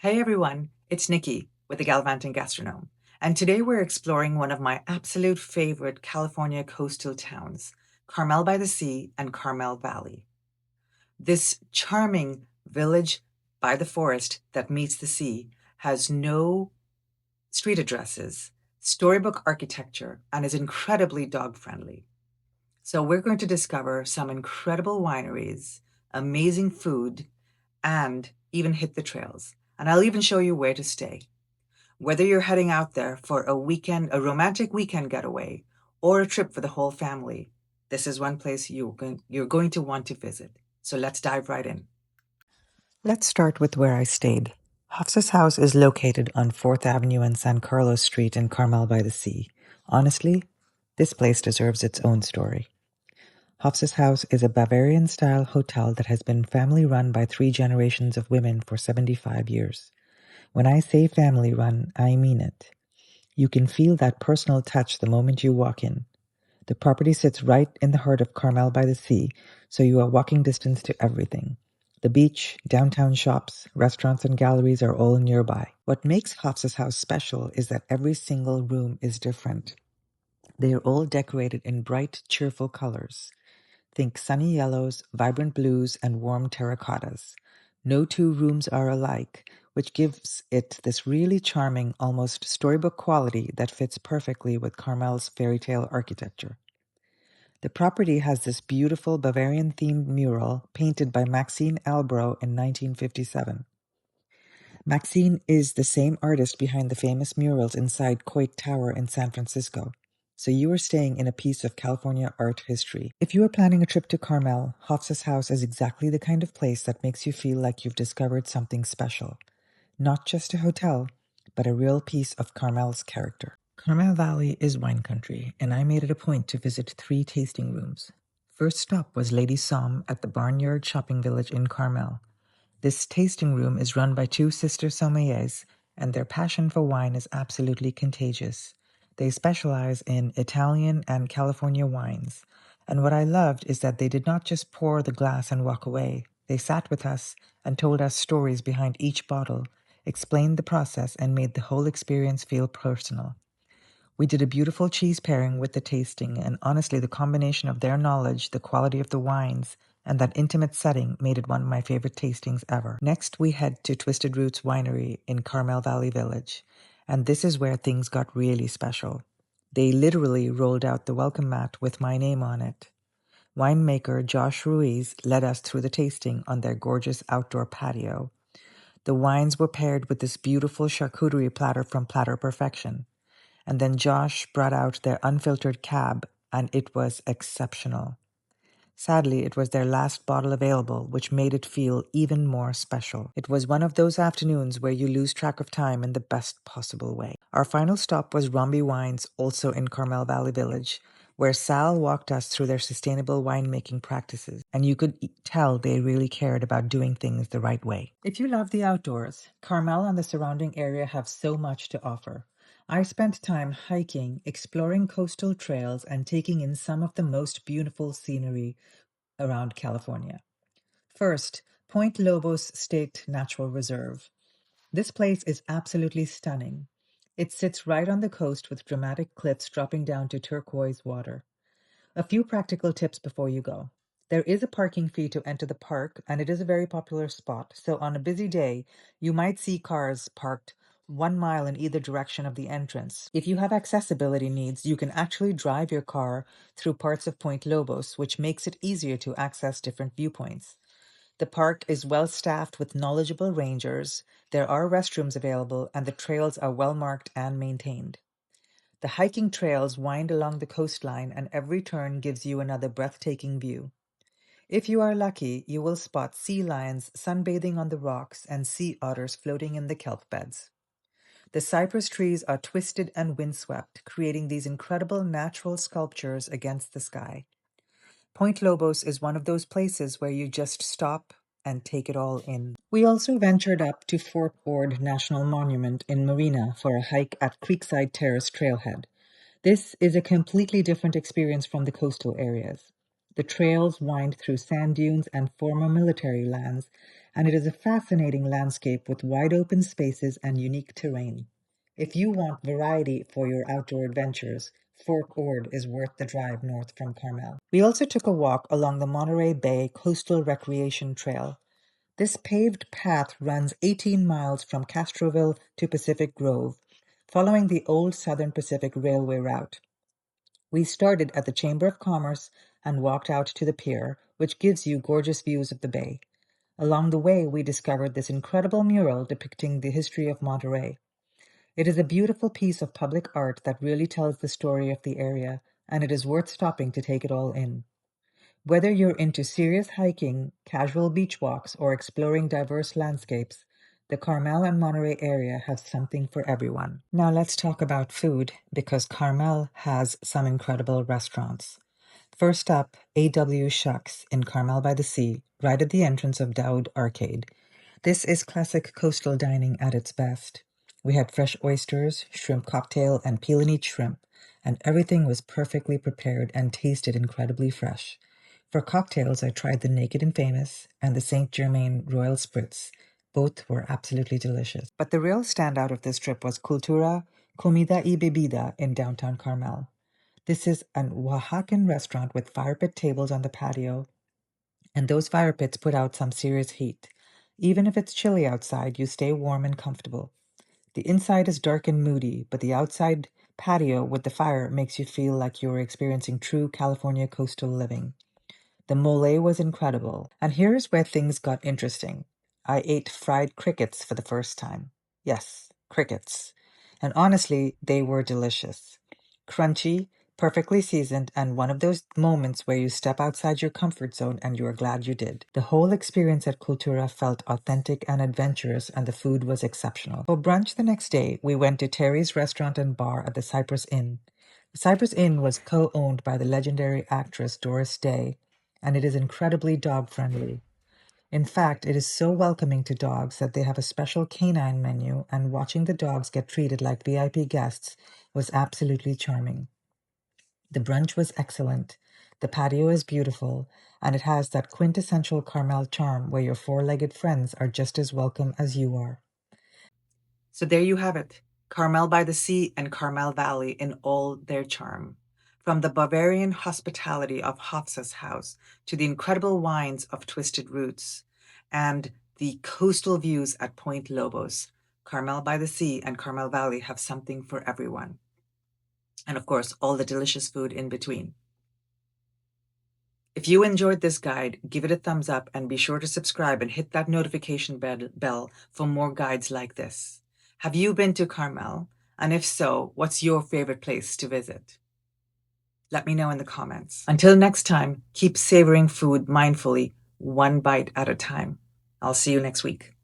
Hey everyone, it's Nikki with the Gallivanting Gastronome, and today we're exploring one of my absolute favorite California coastal towns, Carmel-by-the-Sea and Carmel Valley. This charming village by the forest that meets the sea has no street addresses, storybook architecture, and is incredibly dog-friendly. So we're going to discover some incredible wineries, amazing food, and even hit the trails. And I'll even show you where to stay. Whether you're heading out there for a weekend, a romantic weekend getaway, or a trip for the whole family, this is one place you're going to want to visit. So let's dive right in. Let's start with where I stayed. Hofsas house is located on 4th Avenue and San Carlos Street in Carmel by the Sea. Honestly, this place deserves its own story. Hofsas House is a Bavarian-style hotel that has been family-run by 3 generations of women for 75 years. When I say family-run, I mean it. You can feel that personal touch the moment you walk in. The property sits right in the heart of Carmel by the Sea, so you are walking distance to everything. The beach, downtown shops, restaurants, and galleries are all nearby. What makes Hofsas House special is that every single room is different. They are all decorated in bright, cheerful colors. Think sunny yellows, vibrant blues, and warm terracottas. No two rooms are alike, which gives it this really charming, almost storybook quality that fits perfectly with Carmel's fairy tale architecture. The property has this beautiful Bavarian-themed mural painted by Maxine Albro in 1957. Maxine is the same artist behind the famous murals inside Coit Tower in San Francisco. So you are staying in a piece of California art history. If you are planning a trip to Carmel, Hofsas House is exactly the kind of place that makes you feel like you've discovered something special. Not just a hotel, but a real piece of Carmel's character. Carmel Valley is wine country, and I made it a point to visit 3 tasting rooms. First stop was Lady Somm at the Barnyard shopping village in Carmel. This tasting room is run by 2 sister sommeliers, and their passion for wine is absolutely contagious. They specialize in Italian and California wines. And what I loved is that they did not just pour the glass and walk away. They sat with us and told us stories behind each bottle, explained the process, and made the whole experience feel personal. We did a beautiful cheese pairing with the tasting, and honestly, the combination of their knowledge, the quality of the wines, and that intimate setting made it one of my favorite tastings ever. Next, we head to Twisted Roots Winery in Carmel Valley Village, and this is where things got really special. They literally rolled out the welcome mat with my name on it. Winemaker Josh Ruiz led us through the tasting on their gorgeous outdoor patio. The wines were paired with this beautiful charcuterie platter from Platter Perfection. And then Josh brought out their unfiltered cab, and it was exceptional. Sadly, it was their last bottle available, which made it feel even more special. It was one of those afternoons where you lose track of time in the best possible way. Our final stop was Rombi Wines, also in Carmel Valley Village, where Sal walked us through their sustainable winemaking practices, and you could tell they really cared about doing things the right way. If you love the outdoors, Carmel and the surrounding area have so much to offer. I spent time hiking, exploring coastal trails, and taking in some of the most beautiful scenery around California. First, Point Lobos State Natural Reserve. This place is absolutely stunning. It sits right on the coast with dramatic cliffs dropping down to turquoise water. A few practical tips before you go. There is a parking fee to enter the park, and it is a very popular spot, so on a busy day, you might see cars parked 1 mile in either direction of the entrance. If you have accessibility needs, you can actually drive your car through parts of Point Lobos, which makes it easier to access different viewpoints. The park is well staffed with knowledgeable rangers, there are restrooms available, and the trails are well marked and maintained. The hiking trails wind along the coastline, and every turn gives you another breathtaking view. If you are lucky, you will spot sea lions sunbathing on the rocks and sea otters floating in the kelp beds. The cypress trees are twisted and windswept, creating these incredible natural sculptures against the sky. Point Lobos is one of those places where you just stop and take it all in. We also ventured up to Fort Ord National Monument in Marina for a hike at Creekside Terrace Trailhead. This is a completely different experience from the coastal areas. The trails wind through sand dunes and former military lands, and it is a fascinating landscape with wide open spaces and unique terrain. If you want variety for your outdoor adventures, Fort Ord is worth the drive north from Carmel. We also took a walk along the Monterey Bay Coastal Recreation Trail. This paved path runs 18 miles from Castroville to Pacific Grove, following the old Southern Pacific Railway route. We started at the Chamber of Commerce and walked out to the pier, which gives you gorgeous views of the bay. Along the way, we discovered this incredible mural depicting the history of Monterey. It is a beautiful piece of public art that really tells the story of the area, and it is worth stopping to take it all in. Whether you're into serious hiking, casual beach walks, or exploring diverse landscapes, the Carmel and Monterey area has something for everyone. Now let's talk about food, because Carmel has some incredible restaurants. First up, A.W. Shucks in Carmel-by-the-Sea, right at the entrance of Doud Arcade. This is classic coastal dining at its best. We had fresh oysters, shrimp cocktail, and peel-and-eat shrimp, and everything was perfectly prepared and tasted incredibly fresh. For cocktails, I tried the Naked and Famous and the Saint Germain Royal Spritz. Both were absolutely delicious. But the real standout of this trip was Cultura Comida y Bebida in downtown Carmel. This is an Oaxacan restaurant with fire pit tables on the patio, and those fire pits put out some serious heat. Even if it's chilly outside, you stay warm and comfortable. The inside is dark and moody, but the outside patio with the fire makes you feel like you're experiencing true California coastal living. The mole was incredible, and here's where things got interesting. I ate fried crickets for the first time. Yes, crickets. And honestly, they were delicious. Crunchy, perfectly seasoned, and one of those moments where you step outside your comfort zone and you're glad you did. The whole experience at Cultura felt authentic and adventurous, and the food was exceptional. For brunch the next day, we went to Terry's restaurant and bar at the Cypress Inn. The Cypress Inn was co-owned by the legendary actress Doris Day, and it is incredibly dog-friendly. In fact, it is so welcoming to dogs that they have a special canine menu, and watching the dogs get treated like VIP guests was absolutely charming. The brunch was excellent. The patio is beautiful, and it has that quintessential Carmel charm where your four-legged friends are just as welcome as you are. So there you have it, Carmel by the Sea and Carmel Valley in all their charm. From the Bavarian hospitality of Hofsas house to the incredible wines of Twisted Roots and the coastal views at Point Lobos, Carmel by the Sea and Carmel Valley have something for everyone. And of course, all the delicious food in between. If you enjoyed this guide, give it a thumbs up and be sure to subscribe and hit that notification bell for more guides like this. Have you been to Carmel? And if so, what's your favorite place to visit? Let me know in the comments. Until next time, keep savoring food mindfully, one bite at a time. I'll see you next week.